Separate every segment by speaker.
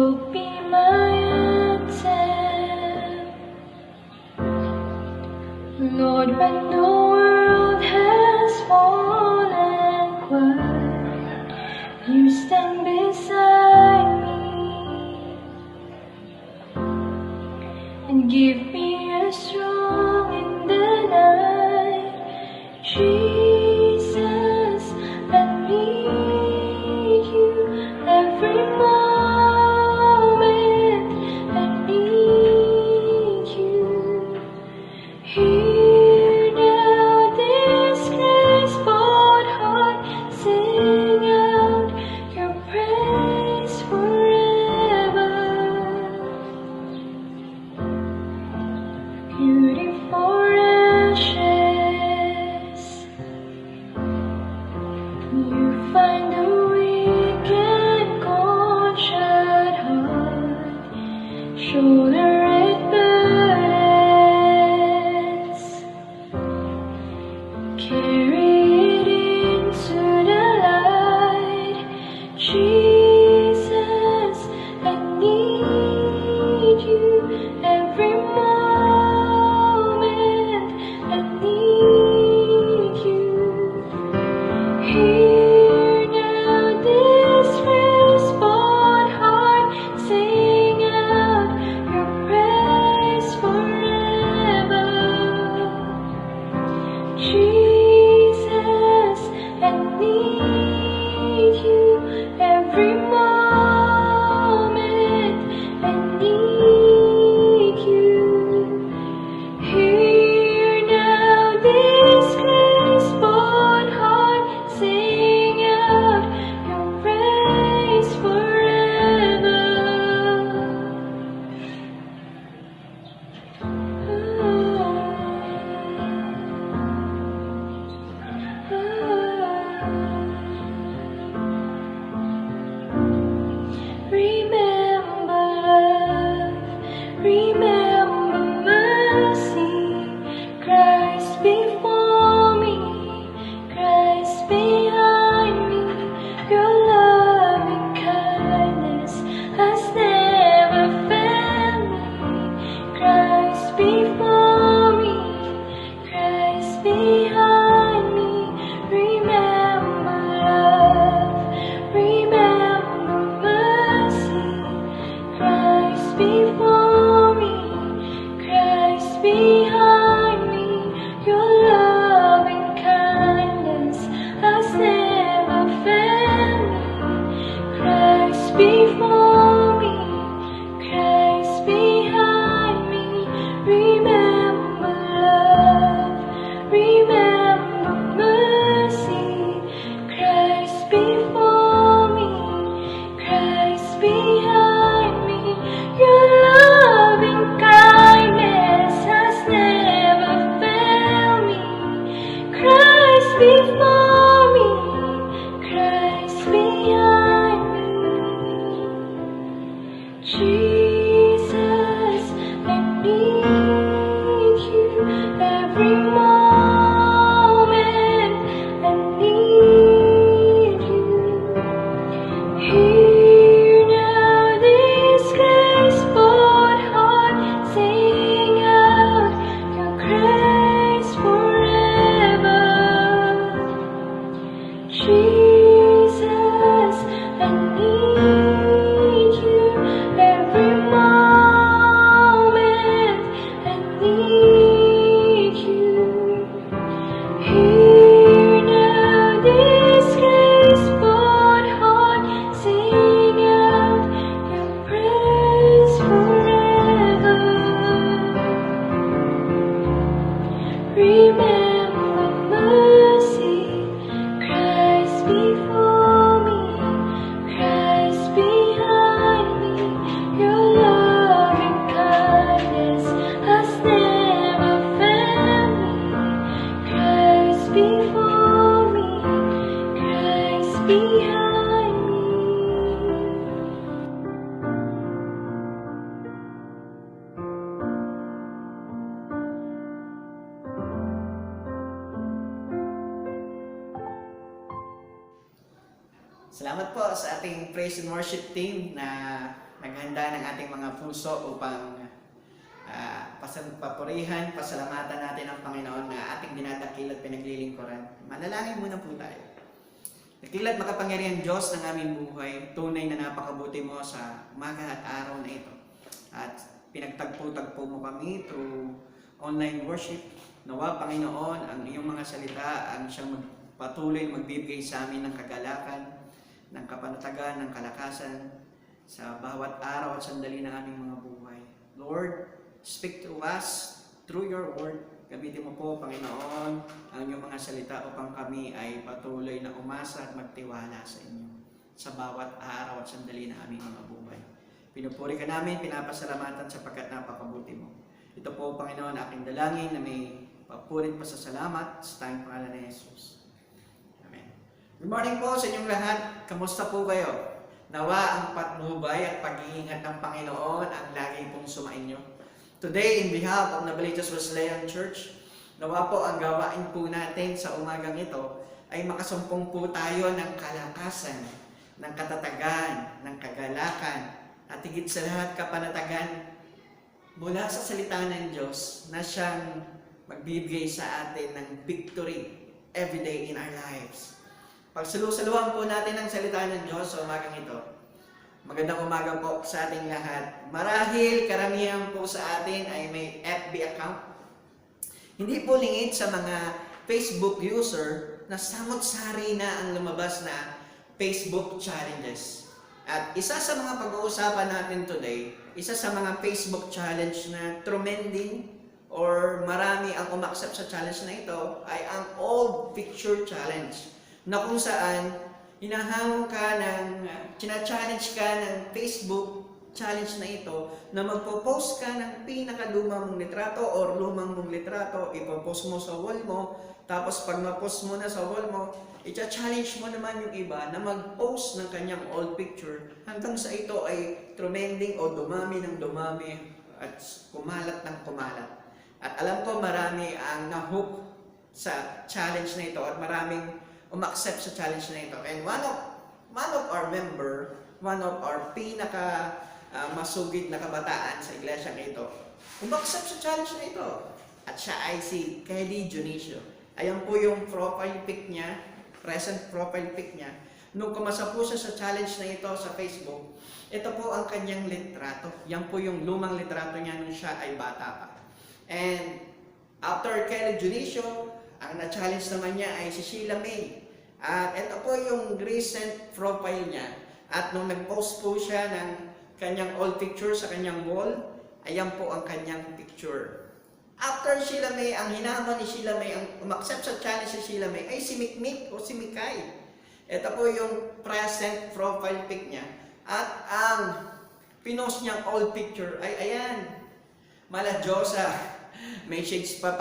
Speaker 1: will be my answer. Lord, when the world has fallen quiet, you stand beside me and give me a strong in the night. Jesus, I need you every moment. I need you. Hear now this graceful heart sing out your praise forever. Beautiful ashes, you find a weak and cold shut heart, shoulder it burdens, carry it into the light. Jesus, I need you every moment. I need you. Hear now this response heart sing out your praise forever. Jesus, I need you every moment. I need you. Hear now this graceful heart sing out your praise forever. Remember love, remember mercy, Christ before me, Christ behind me. Your loving kindness has never failed me. Christ before me, Christ behind me. Remember love, remember mercy, Christ before me, Christ behind me. Your loving kindness has never failed me. Christ before me, Christ behind me. Remember love, remember mercy, Christ before me, Christ behind me. Your loving kindness has never failed me. Christ before me, Christ behind me. Jesus, I need you every moment. I need you. Hear now this graceful heart sing out your grace forever. Jesus, I need you every moment. I need you. Hear now this graceful heart sing out your praise forever. Remember mercy, Christ before me, Christ behind me. Your loving kindness has never failed me. Christ before me, Christ behind me.
Speaker 2: Salamat po sa ating praise and worship team na maghanda ng ating mga puso upang papurihan, pasalamatan natin ang Panginoon na ating dinadakil at pinaglilingkuran. Manalangin muna po tayo. Dakilat makapangyarihan Diyos ng aming buhay, tunay na napakabuti mo sa umaga at araw na ito. At pinagtagpo-tagpo mo kami through online worship. Nawa, Panginoon, ang iyong mga salita ang siyang patuloy magbibigay sa amin ng kagalakan, ng kapanatagan, ng kalakasan sa bawat araw at sandali ng aming mga buhay. Lord, speak to us through your word. Gamitin mo po, Panginoon, ang inyong mga salita upang kami ay patuloy na umasa at magtiwala sa inyo sa bawat araw at sandali ng aming mga buhay. Pinupuri ka namin, pinapasalamatan sapagkat napakabuti mo. Ito po, Panginoon, aking dalangin na may papurit pa sa salamat sa tayong pangalan ni Jesus. Amen. Good morning po sa inyong lahat. Kamusta po kayo? Nawa ang patnubay at pag-iingat ng Panginoon ang lagi pong sumainyo. Today, in behalf of Navaliches Wesleyan Church, nawa po ang gawain po natin sa umagang ito ay makasumpong po tayo ng kalakasan, ng katatagan, ng kagalakan, at higit sa lahat kapanatagan mula sa salita ng Diyos na siyang magbibigay sa atin ng victory every day in our lives. Pagsalusaluhan po natin ang salita ng Diyos sa umagang ito. Magandang umaga po sa ating lahat. Marahil karamihan po sa atin ay may FB account. Hindi po lingid sa mga Facebook user na samot-sari na ang lumabas na Facebook challenges. At isa sa mga pag-uusapan natin today, isa sa mga Facebook challenge na trending or marami ang umaksep sa challenge na ito ay ang Old Picture Challenge, na kung saan hinahamon ka challenge ka ng Facebook challenge na ito na magpo-post ka ng pinakadumang mong litrato or lumang mong litrato, ipopost mo sa wall mo, tapos pag ma-post mo na sa wall mo, i-challenge mo naman yung iba na mag-post ng kanyang old picture hanggang sa ito ay trending o dumami ng dumami at kumalat ng kumalat. At alam ko marami ang nahook sa challenge na ito at maraming umaksep sa challenge na ito. And one of our member, one of our pinaka masugid na kabataan sa iglesia na ito, umaksep sa challenge na ito. At siya ay si Kelly Dionisio. Ayan po yung profile pic niya, present profile pic niya. Nung kumasa po siya sa challenge na ito sa Facebook, ito po ang kanyang litrato. Yan po yung lumang litrato niya nung siya ay bata pa. And after Kelly Dionisio, ang na-challenge naman niya ay si Sheila May. At ito po yung recent profile niya. At nung nag-post po siya ng kanyang old picture sa kanyang wall, ayan po ang kanyang picture. After Sheila May, ang hinaman ni Sheila May, ang umaksep sa challenge si Sheila May ay si Mikmik o si Mikay. Ito po yung present profile pic niya. At ang pinost niyang old picture ay ayan, mala Diyosa. May shades pa,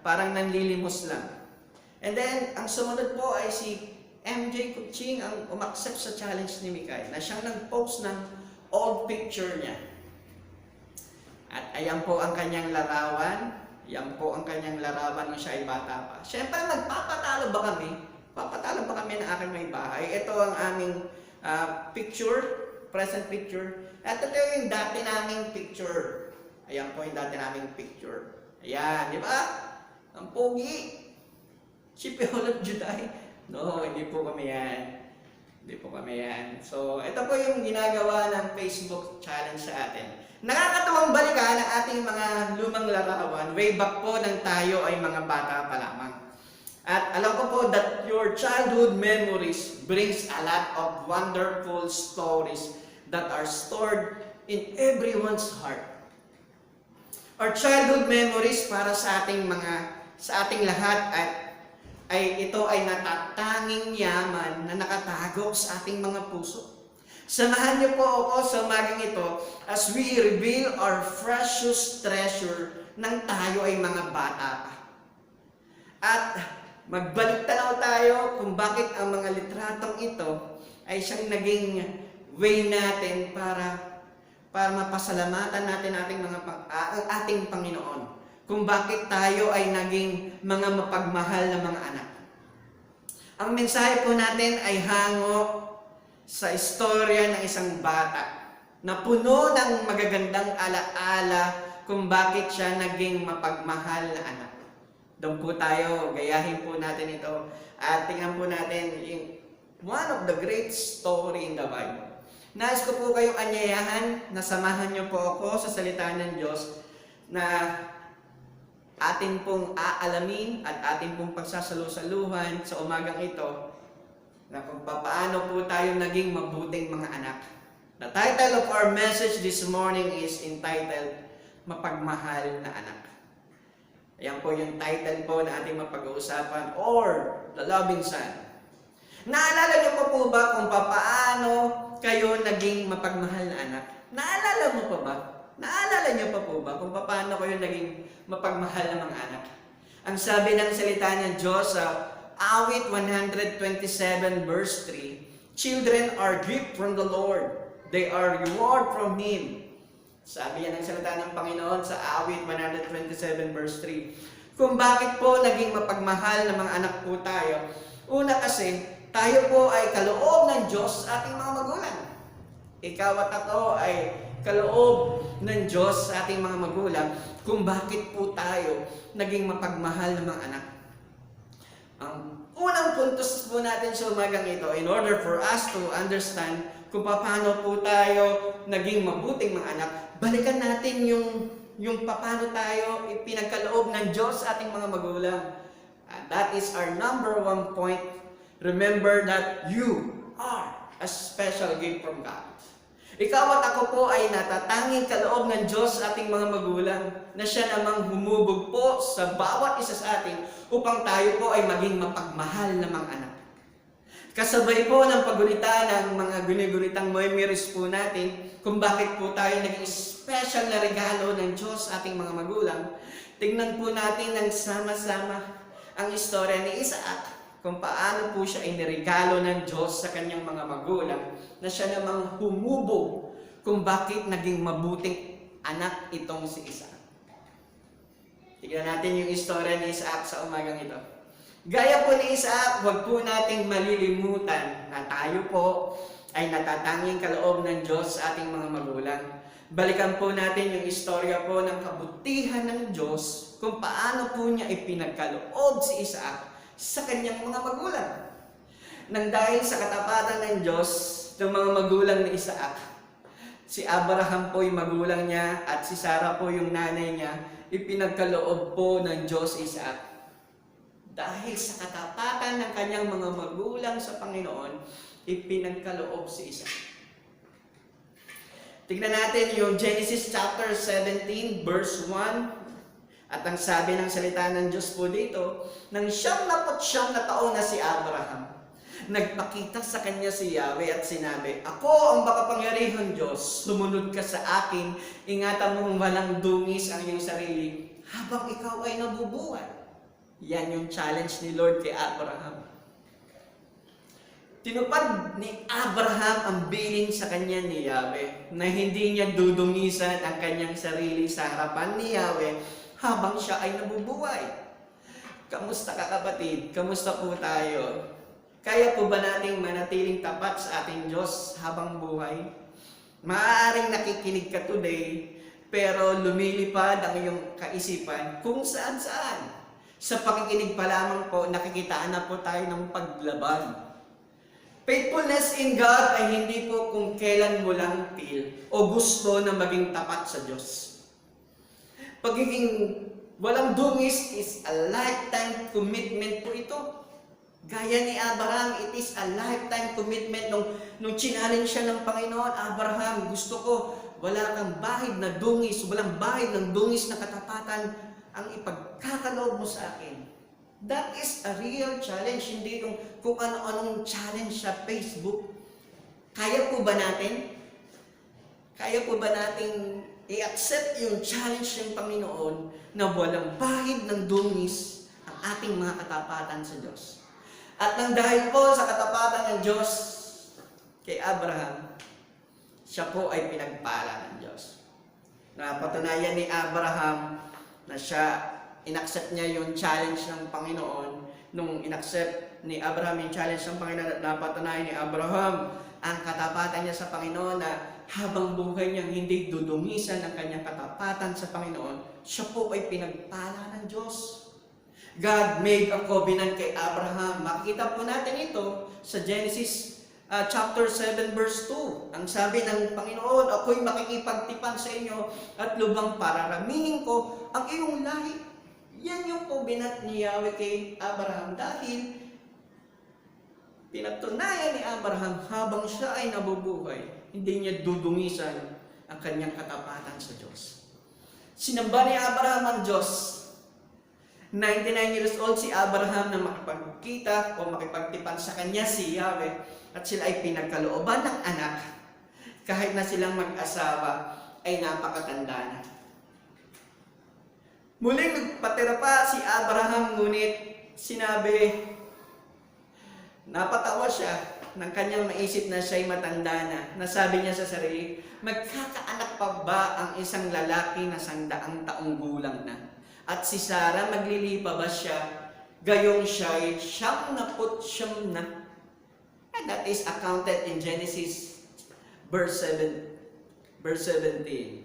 Speaker 2: parang nanlilimos lang. And then, ang sumunod po ay si MJ Kuching ang umaksep sa challenge ni Mikay na siyang nag-post ng old picture niya. At ayan po ang kanyang larawan. Yan po ang kanyang larawan nung siya ay bata pa. Siyempre, magpapatalo ba kami? Papatalo ba kami ng aking may bahay? Ito ang aming picture, present picture. At ito yung dati naming picture. Ayan po yung dati naming picture. Ayan, di ba? Ang pogi. Si Piolot Juday. No, hindi po kami yan. Hindi po kami yan. So, ito po yung ginagawa ng Facebook challenge sa atin. Nakakatuwang balikan ang ating mga lumang larawan. Way back po nang tayo ay mga bata pa lamang. At alam ko po that your childhood memories brings a lot of wonderful stories that are stored in everyone's heart. Our childhood memories para sa ating lahat ito ay natatanging yaman na nakatago sa ating mga puso. Samahan niyo po ako sa umagang ito as we reveal our precious treasure nang tayo ay mga bata pa. At magbalik tanaw tayo kung bakit ang mga litratong ito ay siyang naging way natin para mapasalamatan natin ang ating Panginoon. Kung bakit tayo ay naging mga mapagmahal na mga anak. Ang mensahe po natin ay hango sa istorya ng isang bata na puno ng magagandang alaala kung bakit siya naging mapagmahal na anak. Doon po tayo, gayahin po natin ito at tingnan po natin yung one of the great story in the Bible. Nais ko po kayong anyayahan na samahan niyo po ako sa salita ng Diyos na atin pong aalamin at atin pong pagsasalusaluhan sa umagang ito na kung paano po tayo naging mabuting mga anak. The title of our message this morning is entitled, Mapagmahal na Anak. Ayan po yung title po na ating mapag-uusapan, or The Loving Son. Naalala niyo po ba kung paano kayo naging mapagmahal na anak? Naalala mo pa ba? Naalala niyo pa po ba kung paano kayo naging mapagmahal na mga anak? Ang sabi ng salita ng Diyos sa Awit 127 verse 3, Children are gift from the Lord. They are reward from Him. Sabi yan ng salita ng Panginoon sa Awit 127 verse 3. Kung bakit po naging mapagmahal na mga anak po tayo? Una kasi, tayo po ay kaloob ng Diyos sa ating mga magulang. Ikaw at ako ay kaloob ng Diyos sa ating mga magulang kung bakit po tayo naging mapagmahal na mga anak. Ang unang puntos po natin sa umagang ito, in order for us to understand kung paano po tayo naging mabuting mga anak, balikan natin yung paano tayo ipinagkaloob ng Diyos sa ating mga magulang. And that is our number one point. Remember that you are a special gift from God. Ikaw at ako po ay natatanging kaloob ng Diyos sa ating mga magulang na siya namang humubog po sa bawat isa sa atin upang tayo po ay maging mapagmahal na mga anak. Kasabay po ng paggunita ng mga guni-gunitang memories po natin kung bakit po tayo naging special na regalo ng Diyos sa ating mga magulang. Tingnan po natin ng sama-sama ang istorya ni Isaac kung paano po siya iniregalo ng Diyos sa kanyang mga magulang na siya namang humubog kung bakit naging mabuting anak itong si Isaac. Tignan natin yung istorya ni Isaac sa umagang ito. Gaya po ni Isaac, huwag po nating malilimutan na tayo po ay natatanging kaloob ng Diyos sa ating mga magulang. Balikan po natin yung istorya po ng kabutihan ng Diyos kung paano po niya ipinagkaloob si Isaac sa kanyang mga magulang. Nang dahil sa katapatan ng Diyos ng mga magulang ni Isaac, si Abraham po yung magulang niya at si Sarah po yung nanay niya, ipinagkaloob po ng Diyos Isaac. Dahil sa katapatan ng kanyang mga magulang sa Panginoon, ipinagkaloob si Isaac. Tignan natin yung Genesis chapter 17 verse 1. At ang sabi ng salita ng Diyos po dito, nang 99 na taon na si Abraham, nagpakita sa kanya si Yahweh at sinabi, Ako ang makapangyarihang Diyos, sumunod ka sa akin, ingatan mong walang dungis ang iyong sarili, habang ikaw ay nabubuhay. Yan yung challenge ni Lord kay Abraham. Tinupad ni Abraham ang bilin sa kanya ni Yahweh na hindi niya dudungisan ang kanyang sarili sa harapan ni Yahweh habang siya ay nabubuhay. Kamusta ka kapatid? Kamusta po tayo? Kaya po ba nating manatiling tapat sa ating Diyos habang buhay? Maaaring nakikinig ka today, pero lumilipad ang iyong kaisipan kung saan-saan. Sa pakikinig pa lamang po, nakikitaan na po tayo ng paglaban. Faithfulness in God ay hindi po kung kailan mo lang feel o gusto na maging tapat sa Diyos. Pagiging walang dungis is a lifetime commitment po ito. Gaya ni Abraham, it is a lifetime commitment nung challenge siya ng Panginoon. Abraham, gusto ko wala kang bahid na dungis, walang bahid ng dungis na katapatan ang ipagkakaloob mo sa akin. That is a real challenge, hindi kung ano-anong challenge sa Facebook. Kaya po ba natin? Kaya po ba natin i-accept yung challenge ng Panginoon na walang bahid ng dungis ang ating mga katapatan sa Diyos? At nang dahil po sa katapatan ng Diyos kay Abraham, siya po ay pinagpala ng Diyos. Napatunayan ni Abraham na siya, inaccept niya yung challenge ng Panginoon. Nung inaccept ni Abraham yung challenge ng Panginoon, napatunayan ni Abraham ang katapatan niya sa Panginoon na habang buhay niyang hindi dudungisan ng kanyang katapatan sa Panginoon, siya po ay pinagpala ng Diyos. God made a covenant kay Abraham. Makikita po natin ito sa Genesis chapter 7 verse 2. Ang sabi ng Panginoon, ako'y makikipagtipan sa inyo at lubhang pararamihin ko ang iyong lahi. Yan yung covenant ni Yahweh kay Abraham dahil pinatunayan ni Abraham habang siya ay nabubuhay, hindi niya dudungisan ang kanyang katapatan sa Diyos. Sinamba ni Abraham ang Diyos. 99 years old si Abraham na makipagkita o makipagtipan sa kanya si Yahweh at sila ay pinagkalooban ng anak kahit na silang mag-asawa ay napakatanda na. Muling nagpatira pa si Abraham ngunit sinabi, napatawa siya ng kanyang naisip na siya'y matanda na. Nasabi niya sa sarili, magkakaanak pa ba ang isang lalaki na 100 taong gulang na? At si Sarah, maglilipa ba siya? Gayong siya'y 99 na. And that is accounted in Genesis verse 17.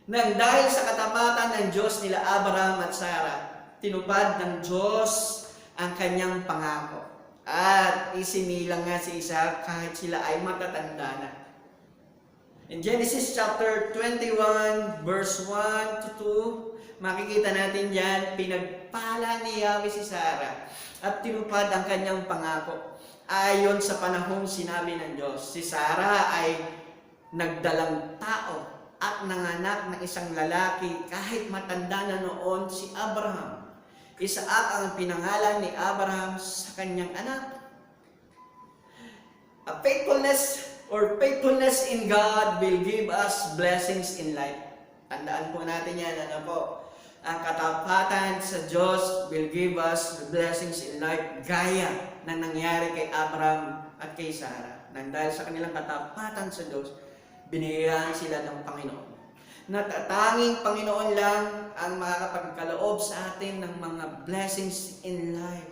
Speaker 2: Nang dahil sa katapatan ng Diyos nila Abraham at Sarah, tinupad ng Diyos ang kanyang pangako. At isinilang nga si Isaac kahit sila ay matatanda na. In Genesis chapter 21 verse 1 to 2, makikita natin dyan, pinagpala ni Yahweh si Sarah at tinupad ang kanyang pangako. Ayon sa panahong sinabi ng Diyos, si Sarah ay nagdalang tao at nanganak ng isang lalaki kahit matanda na noon si Abraham. Isaac ang pinangalan ni Abraham sa kanyang anak. A faithfulness in God will give us blessings in life. Tandaan po natin yan, ano po? Ang katapatan sa Diyos will give us the blessings in life gaya na nangyari kay Abraham at kay Sarah. Nang dahil sa kanilang katapatan sa Diyos, binigyan sila ng Panginoon. Natatanging Panginoon lang ang makakapagkaloob sa atin ng mga blessings in life.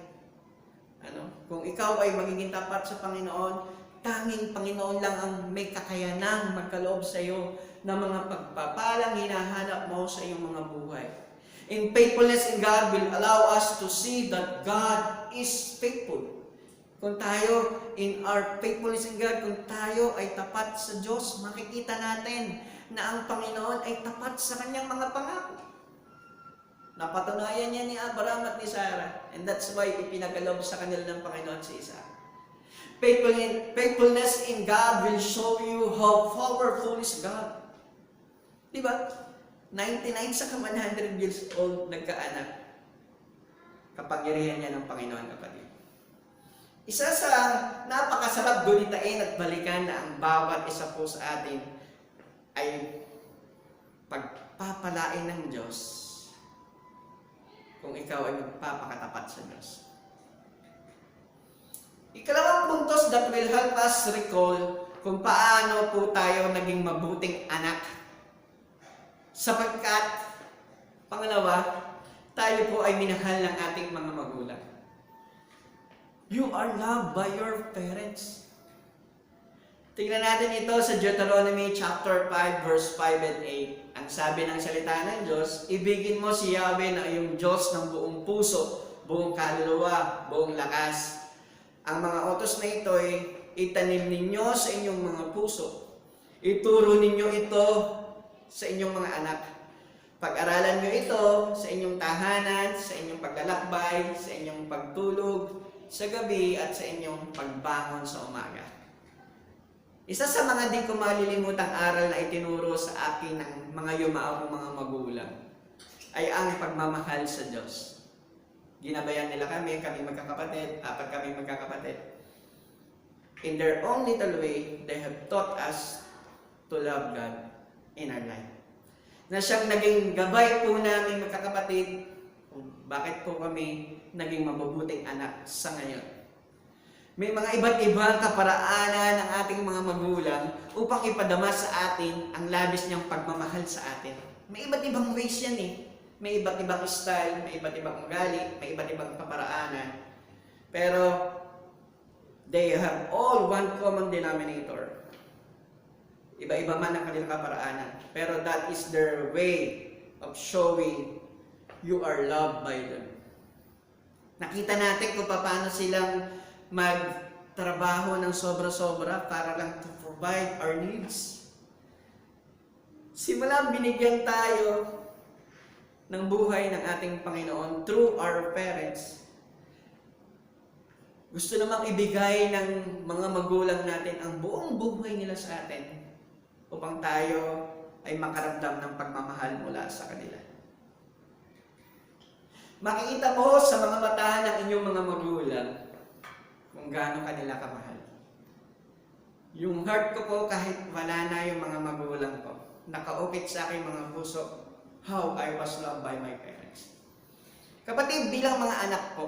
Speaker 2: Kung ikaw ay magiging tapat sa Panginoon, tanging Panginoon lang ang may kakayanang magkaloob sa iyo ng mga pagpapalang hinahanap mo sa iyong mga buhay. In faithfulness in God will allow us to see that God is faithful. Kung tayo, in our faithfulness in God, kung tayo ay tapat sa Diyos, makikita natin na ang Panginoon ay tapat sa kanyang mga pangako. Napatunayan niya ni Abraham at ni Sarah. And that's why ipinagkaloob sa kanila ng Panginoon si Isaac. Faithfulness in God will show you how powerful is God. Diba? 99 sa 100 years old nagkaanak. Kapangyarihan niya ng Panginoon, kapatid. Isa sa napakasarap gulitain at balikan na ang bawat isa po sa atin ay pagpapalain ng Diyos kung ikaw ay magpapakatapat sa Diyos. Ikalawang puntos that will help us recall kung paano po tayo naging mabuting anak. Sapagkat, pangalawa, tayo po ay minahal ng ating mga magulang. You are loved by your parents. Tingnan natin ito sa Deuteronomy chapter 5 verse 5 and 8. Ang sabi ng salita ng Diyos, ibigin mo si Yahweh na iyong Diyos ng buong puso, buong kaluluwa, buong lakas. Ang mga utos na ito ay itanim ninyo sa inyong mga puso. Ituro ninyo ito sa inyong mga anak. Pag-aralan nyo ito sa inyong tahanan, sa inyong paglalakbay, sa inyong pagtulog, sa gabi at sa inyong pagbangon sa umaga. Isa sa mga di ko malilimutang aral na itinuro sa akin ng mga yumaong mga magulang ay ang pagmamahal sa Diyos. Ginabayan nila kami magkakapatid, 4 kami magkakapatid. In their own little way, they have taught us to love God in our life. Na siyang naging gabay po namin magkakapatid kung bakit po kami naging mabubuting anak sa ngayon. May mga iba't ibang kaparaanan ng ating mga magulang upang ipadama sa atin ang labis niyang pagmamahal sa atin. May iba't ibang ways yan eh. May iba't ibang style, may iba't ibang ugali, may iba't ibang kaparaanan. Pero they have all one common denominator. Iba-iba man ang kanilang kaparaanan. Pero that is their way of showing you are loved by them. Nakita natin kung paano silang magtrabaho ng sobra-sobra para lang to provide our needs. Simulang binigyan tayo ng buhay ng ating Panginoon through our parents. Gusto namang ibigay ng mga magulang natin ang buong buhay nila sa atin upang tayo ay makaramdam ng pagmamahal mula sa kanila. Makikita mo sa mga mata ng inyong mga magulang kung gaano kanila kamahal. Yung heart ko po kahit wala na yung mga magulang ko, nakaukit sa aking mga puso how I was loved by my parents. Kapatid, bilang mga anak po,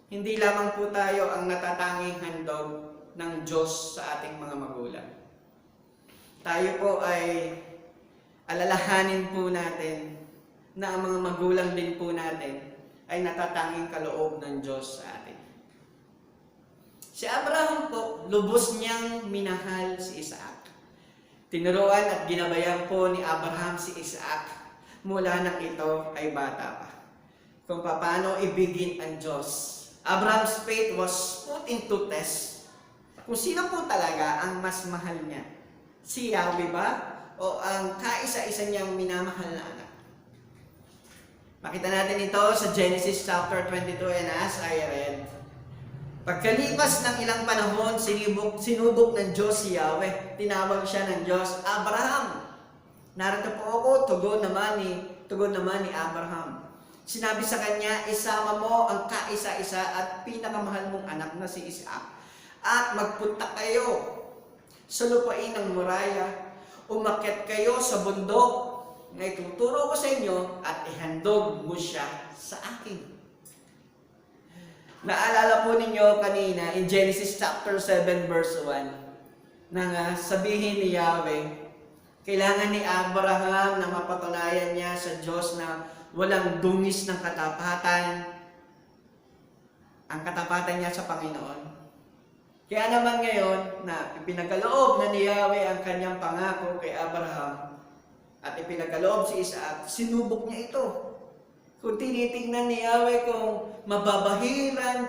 Speaker 2: hindi lamang po tayo ang natatanging handog ng Diyos sa ating mga magulang. Tayo po ay alalahanin po natin na ang mga magulang din po natin ay natatanging kaloob ng Diyos sa atin. Si Abraham po, lubos niyang minahal si Isaac. Tinuruan at ginabayan po ni Abraham si Isaac mula nang ito ay bata pa, kung paano ibigin ang Diyos. Abraham's faith was put into test. Kung sino po talaga ang mas mahal niya, si Yahweh ba o ang kaisa-isa niyang minamahal na anak? Makita natin ito sa Genesis chapter 22, and as I read, pagkalipas ng ilang panahon, sinubok ng Diyos si Yahweh. Tinawag siya ng Diyos, Abraham. Narito po ako, tugon naman ni Abraham. Sinabi sa kanya, isama mo ang kaisa-isa at pinakamahal mong anak na si Isaac. At magpunta kayo sa lupain ng Moriah. Umakyat kayo sa bundok na ituturo ko sa inyo at ihandog mo siya sa akin. Naalala po ninyo kanina in Genesis chapter 7 verse 1 na sabihin ni Yahweh, kailangan ni Abraham na mapatunayan niya sa Diyos na walang dungis ng katapatan, ang katapatan niya sa Panginoon. Kaya naman ngayon na ipinagaloob na ni Yahweh ang kanyang pangako kay Abraham at ipinagaloob si Isaac, sinubok niya ito. Kung tinitingnan ni Yahweh kung mababahiran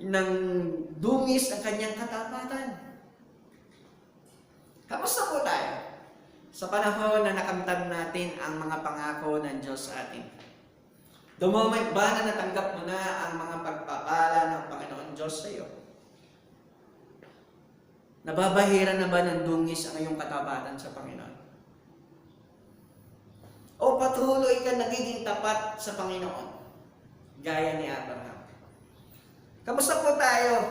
Speaker 2: ng dungis ang kanyang katapatan. Kamusta po tayo sa panahon na nakamtan natin ang mga pangako ng Diyos sa atin? The moment ba na natanggap mo na ang mga pagpapala ng Panginoon Diyos sa iyo? Nababahiran na ba ng dungis ang iyong katapatan sa Panginoon? O patuloy ka nagiging tapat sa Panginoon, gaya ni Abraham? Kamusta po tayo?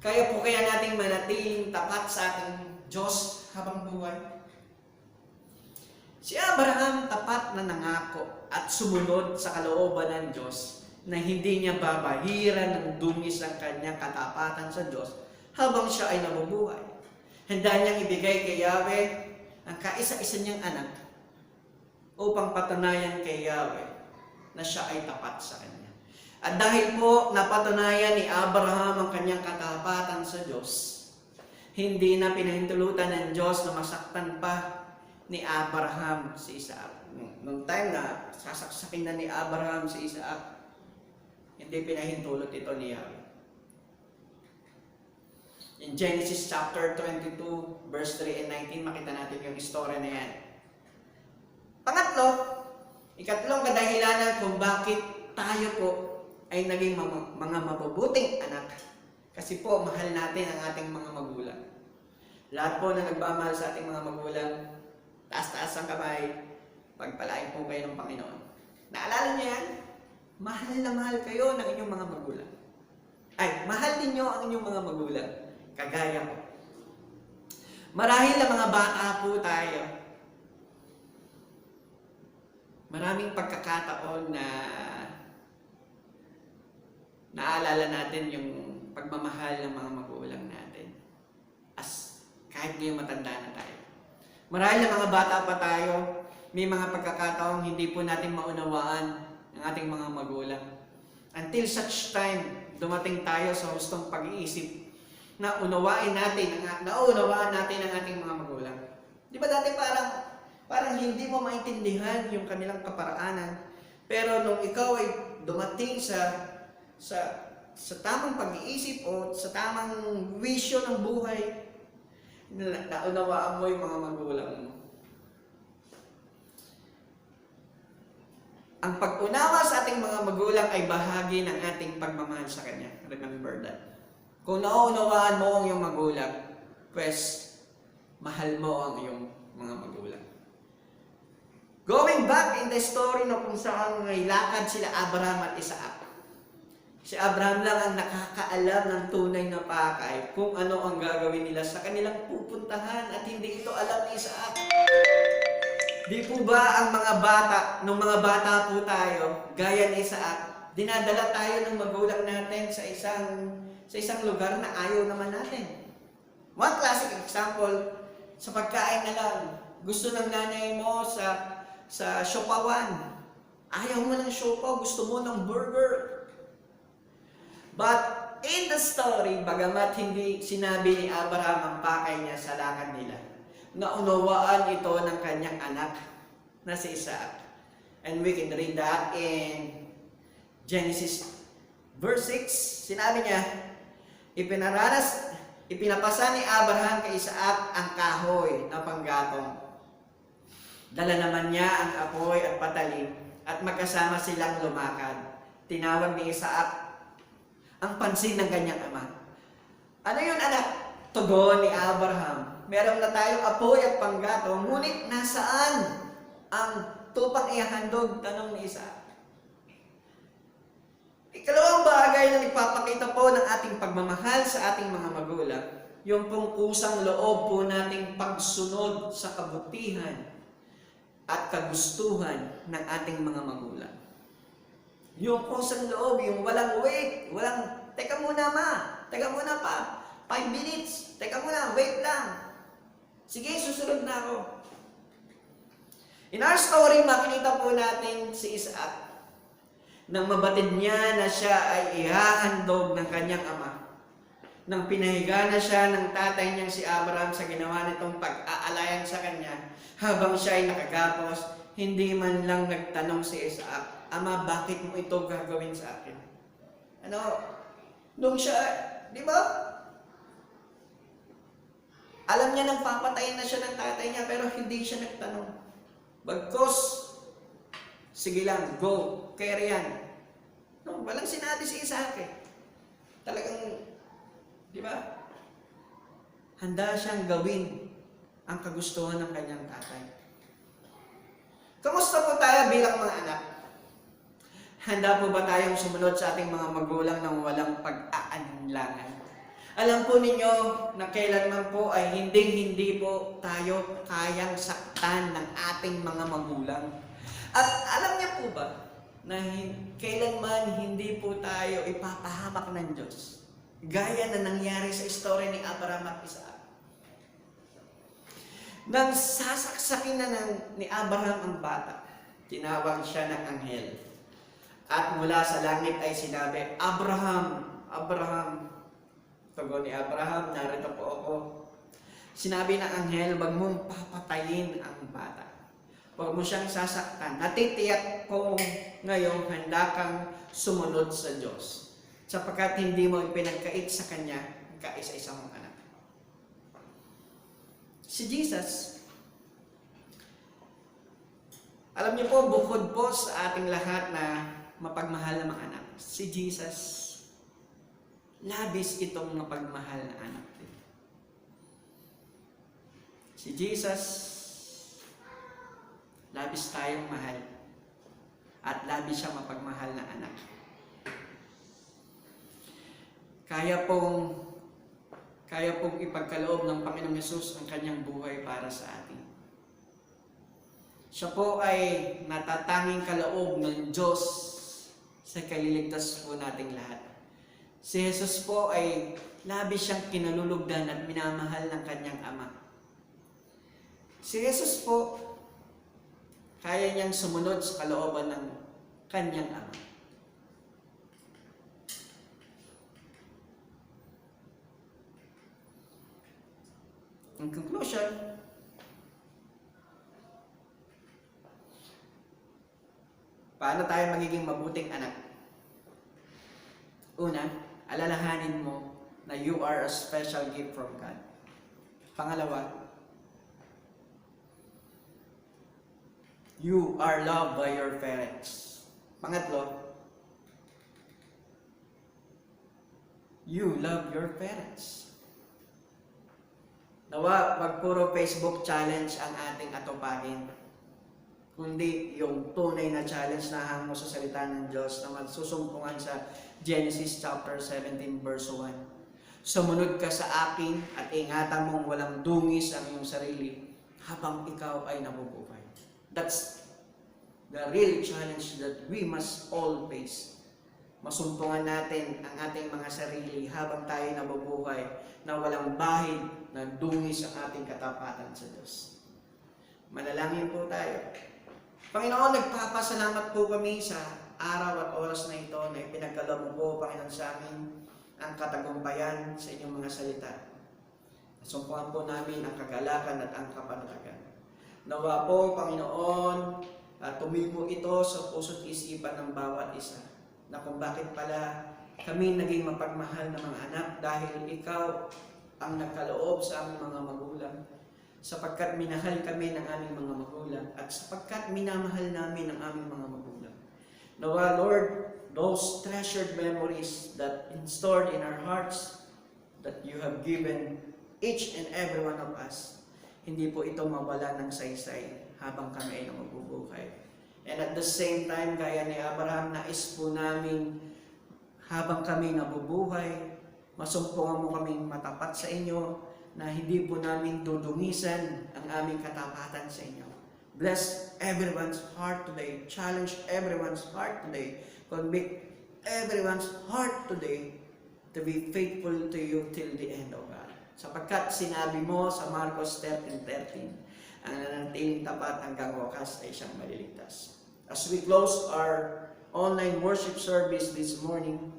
Speaker 2: Kaya po kaya nating manatiling tapat sa ating Diyos habang buhay? Si Abraham tapat na nangako at sumunod sa kalooban ng Diyos na hindi niya babahiran ng dungis ang kanyang katapatan sa Diyos habang siya ay nabubuhay. Handa niyang ibigay kay Yahweh ang kaisa-isa niyang anak upang patunayan kay Yahweh na siya ay tapat sa kanya. At dahil po napatunayan ni Abraham ang kanyang katapatan sa Diyos, hindi na pinahintulutan ng Diyos na masaktan pa ni Abraham si Isaac. Nung time na sasaksakin na ni Abraham si Isaac, hindi pinahintulot ito ni Yahweh. In Genesis chapter 22, verse 3 and 19, makita natin yung story na yan. Pangatlo, ikatlong kadahilanan kung bakit tayo po ay naging mga mabubuting anak. Kasi po, mahal natin ang ating mga magulang. Lahat po na nagmamahal sa ating mga magulang, taas-taas ang kamay, pagpalain po kayo ng Panginoon. Naalala niyo yan? Mahal na mahal kayo ng inyong mga magulang. Ay, mahal din niyo ang inyong mga magulang. Kagaya ko. Marahil na mga bata po tayo, maraming pagkakataon na naalala natin yung pagmamahal ng mga magulang natin. As kahit ngayong matanda na tayo. Marahil na mga bata pa tayo, may mga pagkakataong hindi po natin maunawaan ang ating mga magulang. Until such time, dumating tayo sa hustong pag-iisip naunawaan natin ang ating mga magulang. Di ba dati parang hindi mo maintindihan yung kanilang kaparaanan, pero nung ikaw ay dumating sa tamang pag-iisip o sa tamang wisyo ng buhay, naunawaan mo yung mga magulang mo. Ang pag-unawa sa ating mga magulang ay bahagi ng ating pagmamahal sa Kanya. Remember that. Kung nauunawaan mo ang iyong magulang, pues, mahal mo ang iyong mga magulang. Going back in the story no, kung saan may lakad sila Abraham at Isaac. Si Abraham lang ang nakakaalam ng tunay na pakay kung ano ang gagawin nila sa kanilang pupuntahan at hindi ito alam ni Isaac. Di po ba ang mga bata, nung mga bata po tayo, gaya ni Isaac, dinadala tayo ng magulang natin sa isang lugar na ayaw naman natin. One classic example, sa pagkain na lang, gusto ng nanay mo sa siopawan. Ayaw mo ng siopaw, gusto mo ng burger. But in the story, bagamat hindi sinabi ni Abraham ang pakay niya sa lakad nila, naunawaan ito ng kanyang anak na si Isaac. And we can read that in Genesis verse 6. Sinabi niya, ipinapasa ni Abraham kay Isaac ang kahoy na panggatong. Dala naman niya ang apoy at patalim at magkasama silang lumakad. Tinawag ni Isaac ang pansin ng kanyang ama. Ano yun, anak? Tugon ni Abraham. Meron na tayong apoy at panggatong, ngunit nasaan ang tupang ihahandog? Tanong ni Isaac. Ikalawang bagay na nagpapakita po ng ating pagmamahal sa ating mga magulang, yung pong kusang loob po nating pagsunod sa kabutihan at kagustuhan ng ating mga magulang. Yung kusang loob, yung walang wait, teka muna ma, teka muna pa, 5 minutes, teka muna, wait lang. Sige, susunod na ako. In our story, makikita po natin si Isaac. Nang mabatid niya na siya ay ihahandog ng kanyang ama. Nang pinahiga na siya ng tatay niyang si Abraham sa ginawa nitong pag-aalayan sa kanya, habang siya ay nakagapos, hindi man lang nagtanong si Isaac, Ama, bakit mo ito gagawin sa akin? Nung siya, di ba? Alam niya nang papatayin na siya ng tatay niya, pero hindi siya nagtanong. Bagkos, sige lang, go, carry yan. No, walang sinabi si Isaac eh. Talagang, di ba? Handa siyang gawin ang kagustuhan ng kanyang tatay. Kamusta po tayo bilang mga anak? Handa po ba tayong sumunod sa ating mga magulang ng walang pag-aalinlangan? Alam po ninyo na kailanman po ay hindi po tayo kayang saktan ng ating mga magulang. At alam niyo po ba na kailanman hindi po tayo ipapahamak ng Diyos? Gaya na nangyari sa istorya ni Abraham at Isaac. Nang sasaksakin na ni Abraham ang bata, tinawag siya ng anghel. At mula sa langit ay sinabi, Abraham, Abraham. Tugon ni Abraham, narito po ako. Sinabi ng anghel, wag mong papatayin ang bata. Huwag mo siyang sasaktan. Natitiyak ko ngayon handa kang sumunod sa Diyos. Sapagkat hindi mo ipinagkait sa Kanya ang kaisa-isa mong anak. Si Jesus, alam niyo po, bukod po sa ating lahat na mapagmahal na mga anak, si Jesus, labis itong mapagmahal na anak. Si Jesus, labis tayong mahal at labis siyang mapagmahal na anak. Kaya pong ipagkaloob ng Panginoong Hesus ang kanyang buhay para sa atin. Siya po ay natatanging kaloob ng Diyos sa kaliligtas po nating lahat. Si Jesus po ay labis siyang kinalulugdan at minamahal ng kanyang Ama. Si Jesus po, kaya niyang sumunod sa kalooban ng kanyang Ama. In conclusion, paano tayo magiging mabuting anak? Una, alalahanin mo na you are a special gift from God. Pangalawa, you are loved by your parents. Pangatlo, you love your parents. Nawa, wag puro Facebook challenge ang ating atupagin, kundi yung tunay na challenge na hango sa salita ng Diyos na magsusumpungan sa Genesis chapter 17 verse 1. Sumunod ka sa akin at ingatan mong walang dungis ang iyong sarili habang ikaw ay nabubuhay. That's the real challenge that we must all face. Masumpungan natin ang ating mga sarili habang tayo nabubuhay na walang bahid na dungis ang ating katapatan sa Diyos. Manalangin po tayo. Panginoon, nagpapasalamat po kami sa araw at oras na ito na ipinagkaloob mo po, Panginoon, sa amin ang katagumpayan sa inyong mga salita. Sumpuan po namin ang kagalakan at ang kapanatagan. Nawa po, Panginoon, tumibo ito sa puso't isipan ng bawat isa na kung bakit pala kami naging mapagmahal na mga anak dahil ikaw ang nagkaloob sa aming mga magulang, sapagkat minahal kami ng aming mga magulang at sapagkat minamahal namin ang aming mga magulang. Nawa, Lord, those treasured memories that stored in our hearts that you have given each and every one of us, hindi po ito mawala ng saysay habang kami ay mabubuhay. And at the same time, gaya ni Abraham, nais po namin habang kami nabubuhay, masumpungan mo kaming matapat sa inyo na hindi po namin dudungisan ang aming katapatan sa inyo. Bless everyone's heart today. Challenge everyone's heart today. Convict everyone's heart today to be faithful to you till the end, O God. Sapagkat sinabi mo sa Marcos 13:13, ang nananatiling tapat hanggang wakas ay siyang maliligtas. As we close our online worship service this morning,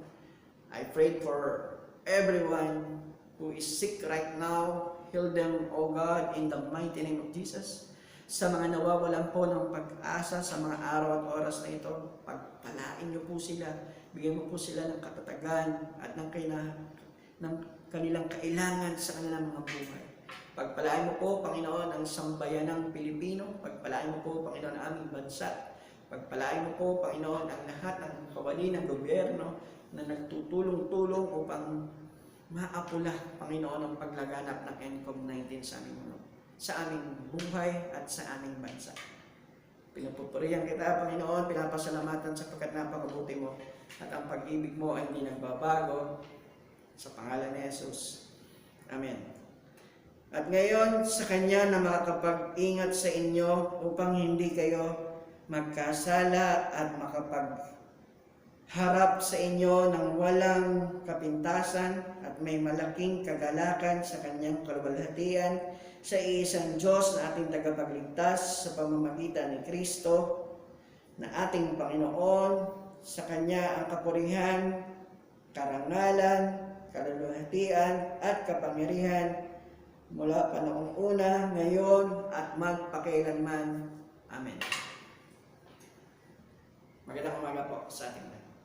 Speaker 2: I pray for everyone who is sick right now. Heal them, O God, in the mighty name of Jesus. Sa mga nawawalan po ng pag-asa sa mga araw at oras na ito, pagpalain niyo po sila, bigyan mo po sila ng katatagan at ng kanilang kailangan sa kanilang mga buhay. Pagpalain mo po, Panginoon, ang sambayanang Pilipino. Pagpalain mo po, Panginoon, ang aming bansa. Pagpalain mo po, Panginoon, ang lahat ng kawani ng gobyerno na nagtutulong-tulong upang maapula, Panginoon, ang paglaganap ng NCOV-19 sa aming buhay at sa aming bansa. Pinupupurihan kita, Panginoon, pinapasalamatan sapagkat napakabuti mo at ang pag-ibig mo ay hindi nagbabago. Sa pangalan ni Jesus. Amen. At ngayon, sa Kanya na makakapag-ingat sa inyo upang hindi kayo magkasala at makapagharap sa inyo ng walang kapintasan at may malaking kagalakan sa Kanyang kaluwalhatian sa iisang Diyos na ating tagapagligtas sa pamamagitan ni Kristo na ating Panginoon. Sa Kanya ang kapurihan, karangalan, kaluwalhatian at kapangyarihan mula panahong una, ngayon at magpakailanman. Amen. Magandang umaga po sa ating lahat.